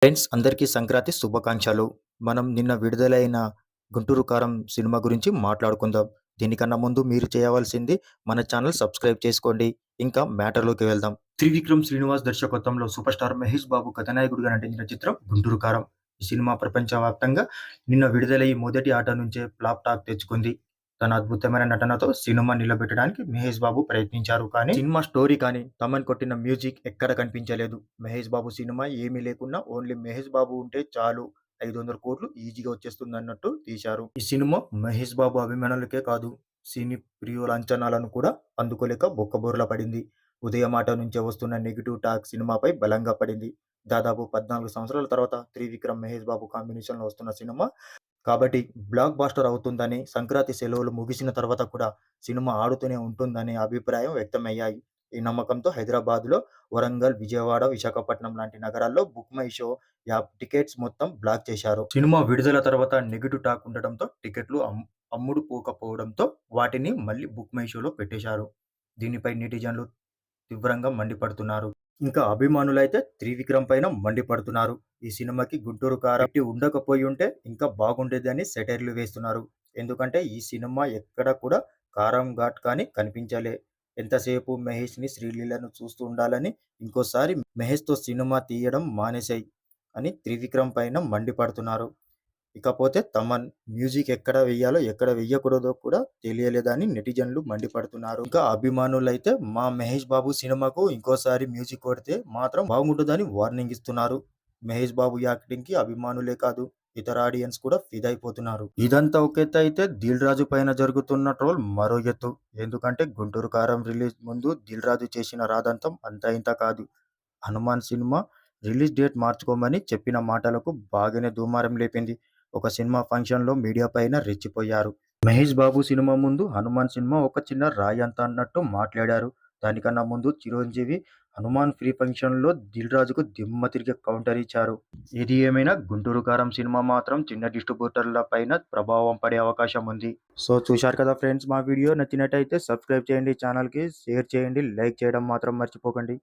Friends అందరికీ సంక్రాంతి శుభాకాంక్షలు. మనం నిన్న విడుదలైన 'గుంటూరు కారం' సినిమా గురించి మాట్లాడుకుందాం. దీనికన్నా ముందు మీరు చేయవలసింది మన ఛానల్ సబ్స్క్రైబ్ చేసుకోండి. ఇంకా మ్యాటర్‌లోకి వెళ్దాం. త్రివిక్రమ్ శ్రీనివాస్ దర్శకత్వంలో సూపర్ స్టార్ మహేష్ బాబు కథానాయకుడిగా నటించిన చిత్రం 'గుంటూరు కారం'. ఈ సినిమా ప్రపంచవ్యాప్తంగా నిన్న విడుదలై మొదటి ఆట నుంచే ఫ్లాప్ టాక్ తెచ్చుకుంది. తన అద్భుతమైన నటనతో సినిమా నిలబెట్టడానికి మహేష్ బాబు ప్రయత్నించారు. కానీ సినిమా స్టోరీ కానీ, తమన్ కొట్టిన మ్యూజిక్ ఎక్కడ కనిపించలేదు. మహేష్ బాబు సినిమా ఏమీ లేకున్నా ఓన్లీ మహేష్ బాబు ఉంటే చాలు 500 కోట్లు ఈజీగా వచ్చేస్తుందన్నట్టు తీశారు. ఈ సినిమా మహేష్ బాబు అభిమానులకే కాదు, సినీ ప్రియుల అంచనాలను కూడా అందుకోలేక బొక్కబోర్లా పడింది. ఉదయం ఆట నుంచే వస్తున్న నెగిటివ్ టాక్ సినిమాపై బలంగా పడింది. దాదాపు 14 సంవత్సరాల తర్వాత త్రివిక్రమ్, మహేష్ బాబు కాంబినేషన్‌లో వస్తున్న సినిమా కాబట్టి బ్లాక్ బాస్టర్ అవుతుందని, సంక్రాంతి సెలవులు ముగిసిన తర్వాత కూడా సినిమా ఆడుతూనే ఉంటుందనే అభిప్రాయం వ్యక్తమయ్యాయి. ఈ నమ్మకంతో హైదరాబాద్‌లో, వరంగల్, విజయవాడ, విశాఖపట్నం లాంటి నగరాల్లో book my show app tickets మొత్తం బ్లాక్ చేశారు. సినిమా విడుదల తర్వాత నెగెటివ్ టాక్ ఉండటంతో టికెట్లు అమ్ముడు పోకపోవడంతో వాటిని మళ్ళీ బుక్ మై షోలో పెట్టేశారు. దీనిపై నెటిజన్లు తీవ్రంగా మండిపడుతున్నారు. ఇంకా అభిమానులైతే త్రివిక్రమ్ పైన మండిపడుతున్నారు. ఈ సినిమాకి 'గుంటూరు కారం' పెట్టి ఉండకపోయుంటే ఇంకా బాగుండేదని సెటైర్లు వేస్తున్నారు. ఎందుకంటే ఈ సినిమా ఎక్కడ కూడా కారం ఘాట్ కానీ కనిపించలే. ఎంతసేపు మహేష్‌ని, శ్రీలీలను చూస్తూ ఉండాలని, ఇంకోసారి మహేష్‌తో సినిమా తీయడం మానేసేయ్ అని త్రివిక్రమ్ పైన మండిపడుతున్నారు. ఇకపోతే తమన్ మ్యూజిక్ ఎక్కడ వెయ్యాలో, ఎక్కడ వెయ్యకూడదో కూడా తెలియలేదని నెటిజన్లు మండిపడుతున్నారు. ఇంకా అభిమానులైతే మా మహేష్ బాబు సినిమాకు ఇంకోసారి మ్యూజిక్ కొడితే మాత్రం బాగుంటుందని వార్నింగ్ ఇస్తున్నారు. మహేష్ బాబు యాక్టింగ్‌కి అభిమానులే కాదు, ఇతర ఆడియన్స్ కూడా ఫిదా ఇదంతా ఒక ఎత్తు అయితే, దిల్ రాజు పైన జరుగుతున్న ట్రోల్ మరో ఎత్తు. ఎందుకంటే 'గుంటూరు కారం' రిలీజ్ ముందు దిల్ రాజు చేసిన రాద్ధాంతం అంతా ఇంతా కాదు. హనుమాన్ సినిమా రిలీజ్ డేట్ మార్చుకోమని చెప్పిన మాటలకు బాగానే దుమారం లేపింది. ఒక సినిమా ఫంక్షన్‌లో మీడియా పైన రెచ్చిపోయారు. మహేష్ బాబు సినిమా ముందు హనుమాన్ సినిమా ఒక చిన్న రాయి అంత అన్నట్టు మాట్లాడారు. దానికన్నా ముందు చిరంజీవి హనుమాన్ ఫ్రీ ఫంక్షన్‌లో దిల్ రాజుకు దిమ్మ తిరిగే కౌంటర్ ఇచ్చారు. ఏది ఏమైనా 'గుంటూరు కారం' సినిమా మాత్రం చిన్న డిస్ట్రిబ్యూటర్ల పైన ప్రభావం పడే అవకాశం ఉంది. సో చూశారు కదా ఫ్రెండ్స్, మా వీడియో నచ్చినట్టయితే సబ్స్క్రైబ్ చేయండి ఛానల్‌కి, షేర్ చేయండి, లైక్ చేయడం మాత్రం మర్చిపోకండి.